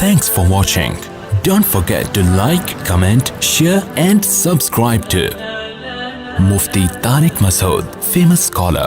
Thanks for watching. Don't forget to like, comment, share and subscribe to Mufti Tariq Masood, famous scholar.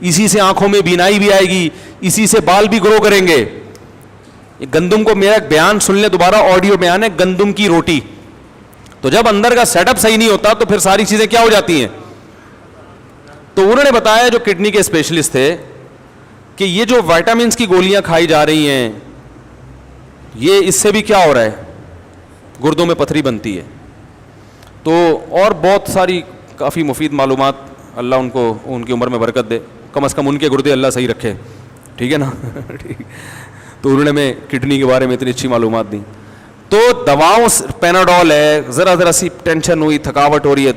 اسی سے آنکھوں میں بینائی بھی آئے گی, اسی سے بال بھی گرو کریں گے. گندم کو, میرا ایک بیان سن لیں دوبارہ, آڈیو بیان ہے, گندم کی روٹی. تو جب اندر کا سیٹ اپ صحیح نہیں ہوتا تو پھر ساری چیزیں کیا ہو جاتی ہیں. تو انہوں نے بتایا, جو کڈنی کے اسپیشلسٹ تھے, کہ یہ جو وائٹامنس کی گولیاں کھائی جا رہی ہیں, یہ اس سے بھی کیا ہو رہا ہے, گردوں میں پتھری بنتی ہے. تو اور بہت ساری کافی مفید معلومات, اللہ ان کو ان کی عمر میں برکت دے, کم از کم ان کے گردے اللہ صحیح رکھے, ٹھیک ہے نا. تو انہوں نے میں کڈنی کے بارے میں اتنی اچھی معلومات دی. تو دواؤں, پیناڈول ہے, ذرا سی ٹینشن ہوئی, تھکاوٹ ہو رہی ہے,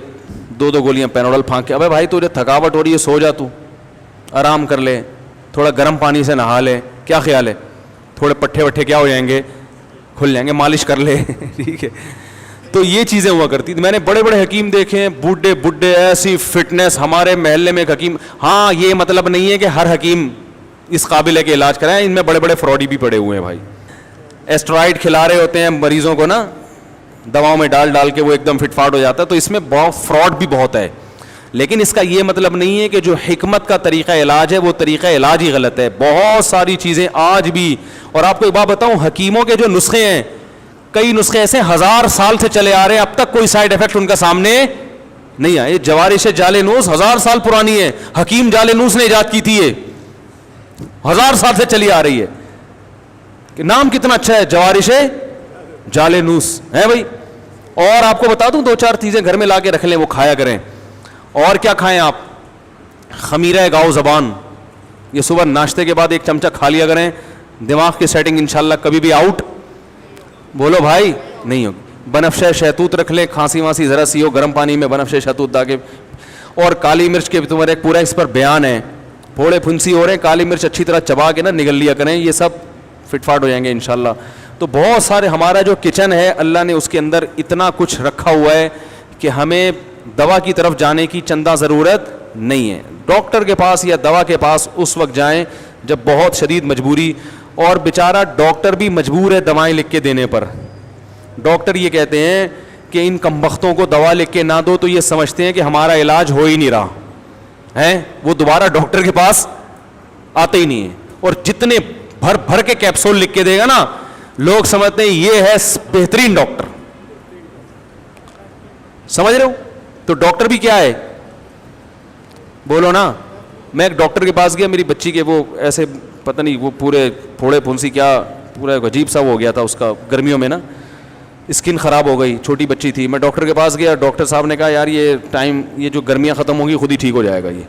2 گولیاں پیناڈول پھانک کے, ابے بھائی تجھے تھکاوٹ ہو رہی ہے, سو جا, تو آرام کر لے, تھوڑا گرم پانی سے نہا لے, کیا خیال ہے, تھوڑے پٹھے وٹھے کیا ہو جائیں گے, کھل جائیں گے, مالش کر لے, ٹھیک ہے. تو یہ چیزیں ہوا کرتی تھی. میں نے بڑے بڑے حکیم دیکھے ہیں, بوڑھے ایسی فٹنس. ہمارے محلے میں ایک حکیم, ہاں یہ مطلب نہیں ہے کہ ہر حکیم اس قابل ہے کہ علاج کرائیں, ان میں بڑے بڑے فراڈی بھی پڑے ہوئے ہیں بھائی. اسٹرائڈ کھلا رہے ہوتے ہیں مریضوں کو نا, دواؤں میں ڈال کے وہ ایک دم فٹ فاٹ ہو جاتا ہے. تو اس میں بہت فراڈ بھی بہت ہے, لیکن اس کا یہ مطلب نہیں ہے کہ جو حکمت کا طریقہ علاج ہے وہ طریقہ علاج ہی غلط ہے. بہت ساری چیزیں آج بھی, اور آپ کو ایک بات بتاؤں, حکیموں کے جو نسخے ہیں, کئی نسخے ایسے 1000 سال سے چلے آ رہے ہیں, اب تک کوئی سائڈ افیکٹ ان کا سامنے نہیں آیا. جوارش جالینوس 1000 سال پرانی ہے, حکیم جالینوس نے ایجاد کی تھی, یہ 1000 سال سے چلی آ رہی ہے. کہ نام کتنا اچھا ہے, جوارش جالینوس ہے بھائی. اور آپ کو بتا دوں 2-4 چیزیں گھر میں لا کے رکھ لیں, وہ کھایا کریں. اور کیا کھائیں آپ, خمیرہ گاؤ زبان, یہ صبح ناشتے کے بعد 1 چمچہ کھا لیا کریں. دماغ کی سیٹنگ انشاءاللہ کبھی بھی آؤٹ بولو بھائی نہیں ہوگی. بنفشہ شہتوت رکھ لیں, کھانسی وانسی ذرا سی ہو, گرم پانی میں بنفشہ شہتوت ڈال کے. اور کالی مرچ کے تمہارے ایک پورا اس پر بیان ہے, پھوڑے پھنسی ہو رہے ہیں, کالی مرچ اچھی طرح چبا کے نا نگل لیا کریں, یہ سب فٹ فاٹ ہو جائیں گے انشاءاللہ. تو بہت سارے, ہمارا جو کچن ہے اللہ نے اس کے اندر اتنا کچھ رکھا ہوا ہے کہ ہمیں دوا کی طرف جانے کی چندہ ضرورت نہیں ہے. ڈاکٹر کے پاس یا دوا کے پاس اس وقت جائیں جب بہت شدید مجبوری, اور بیچارہ ڈاکٹر بھی مجبور ہے دوائیں لکھ کے دینے پر. ڈاکٹر یہ کہتے ہیں کہ ان کمبختوں کو دوا لکھ کے نہ دو تو یہ سمجھتے ہیں کہ ہمارا علاج ہو ہی نہیں رہا ہے, وہ دوبارہ ڈاکٹر کے پاس آتے ہی نہیں ہیں. اور جتنے بھر کے کیپسول لکھ کے دے گا نا, لوگ سمجھتے ہیں یہ ہے بہترین ڈاکٹر. سمجھ رہے ہو؟ تو ڈاکٹر بھی کیا ہے, بولو نا. میں ایک ڈاکٹر کے پاس گیا, میری بچی کے وہ ایسے پتہ نہیں وہ پورے پھوڑے پھنسی کیا پورا عجیب سا ہو گیا تھا اس کا, گرمیوں میں نا اسکن خراب ہو گئی, چھوٹی بچی تھی. میں ڈاکٹر کے پاس گیا, ڈاکٹر صاحب نے کہا یار یہ جو گرمیاں ختم ہوں گی خود ہی ٹھیک ہو جائے گا. یہ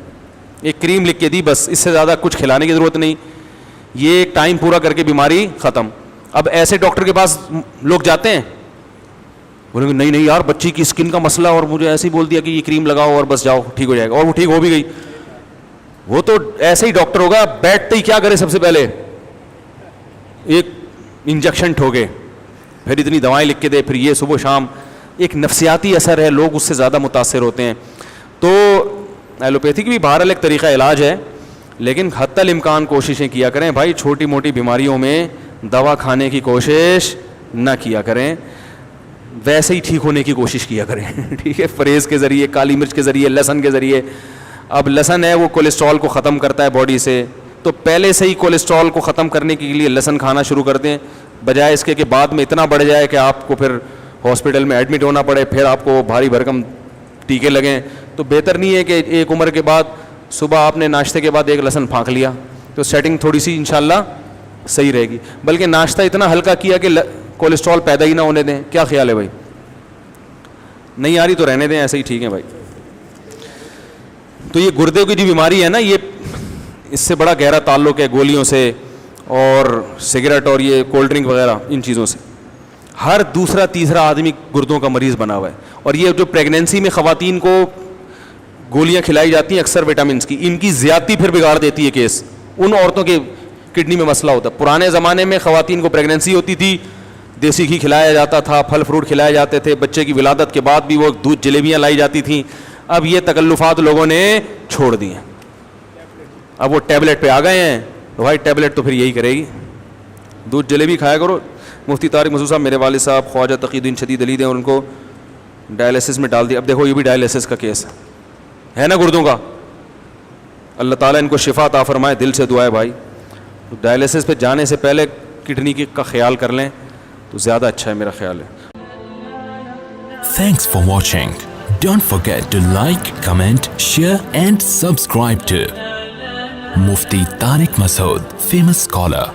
ایک کریم لکھ کے دی, بس اس سے زیادہ کچھ کھلانے کی ضرورت نہیں, یہ ایک ٹائم پورا کر کے بیماری ختم. اب ایسے ڈاکٹر کے پاس لوگ جاتے ہیں, بولیں گے نہیں یار بچی کی اسکن کا مسئلہ, اور مجھے ایسے ہی بول دیا کہ یہ کریم لگاؤ اور بس جاؤ ٹھیک ہو جائے گا, اور وہ ٹھیک ہو بھی گئی. وہ تو ایسے ہی ڈاکٹر ہوگا, بیٹھتے ہی کیا کرے, سب سے پہلے ایک انجیکشن ٹھوکے, پھر اتنی دوائیں لکھ کے دے, پھر یہ صبح شام. ایک نفسیاتی اثر ہے, لوگ اس سے زیادہ متاثر ہوتے ہیں. تو ایلوپیتھی کی بھی بہرحال ایک طریقہ علاج ہے, لیکن حتی الامکان کوششیں کیا کریں بھائی, چھوٹی موٹی بیماریوں میں دوا کھانے کی کوشش نہ کیا کریں, ویسے ہی ٹھیک ہونے کی کوشش کیا کریں, ٹھیک ہے. پرہیز کے ذریعے, کالی مرچ کے ذریعے, لہسن کے ذریعے. اب لہسن ہے وہ کولیسٹرول کو ختم کرتا ہے باڈی سے, تو پہلے سے ہی کولیسٹرول کو ختم کرنے کے لیے لہسن کھانا شروع کر دیں, بجائے اس کے کہ بعد میں اتنا بڑھ جائے کہ آپ کو پھر ہاسپٹل میں ایڈمٹ ہونا پڑے, پھر آپ کو بھاری بھرکم ٹیکے لگیں. تو بہتر نہیں ہے کہ ایک عمر کے بعد صبح آپ نے ناشتے کے بعد ایک لہسن پھانک لیا, تو سیٹنگ تھوڑی سی انشاءاللہ صحیح رہے گی. بلکہ ناشتہ اتنا ہلکا کیا کہ کولیسٹرول پیدا ہی نہ ہونے دیں. کیا خیال ہے بھائی؟ نہیں آ رہی تو رہنے دیں, ایسے ہی ٹھیک ہے بھائی. تو یہ گردے کی جو بیماری ہے نا, یہ اس سے بڑا گہرا تعلق ہے گولیوں سے اور سگریٹ اور یہ کولڈ ڈرنک وغیرہ, ان چیزوں سے. ہر دوسرا تیسرا آدمی گردوں کا مریض بنا ہوا ہے. اور یہ جو پریگنینسی میں خواتین کو گولیاں کھلائی جاتی ہیں اکثر وٹامنس کی, ان کی زیادتی پھر بگاڑ دیتی ہے کیس. ان عورتوں کے کڈنی میں مسئلہ ہوتا ہے. پرانے زمانے میں خواتین کو پریگنینسی ہوتی تھی, دیسی گھی کھلایا جاتا تھا, پھل فروٹ کھلائے جاتے تھے, بچے کی ولادت کے بعد بھی وہ دودھ جلیبیاں لائی جاتی تھیں. اب یہ تکلفات لوگوں نے چھوڑ دی ہیں, اب وہ ٹیبلٹ پہ آ گئے ہیں. تو بھائی ٹیبلٹ تو پھر یہی کرے گی, دودھ جلیبی کھایا کرو. مفتی طارق مسعود صاحب, میرے والد صاحب خواجہ تقی الدین شدید علید ہیں, اور ان کو ڈائلیسس میں ڈال دیا. اب دیکھو یہ بھی ڈائلیسس کا کیس ہے نا گردوں کا. اللہ تعالیٰ ان کو شفا عطا فرمائے, دل سے دعا ہے بھائی. ڈائلیسس پہ جانے سے پہلے کڈنی کا خیال کر لیں تو زیادہ اچھا ہے میرا خیال ہے. Thanks for watching. Don't forget to like, comment, share and subscribe to Mufti Tariq Masood, famous scholar.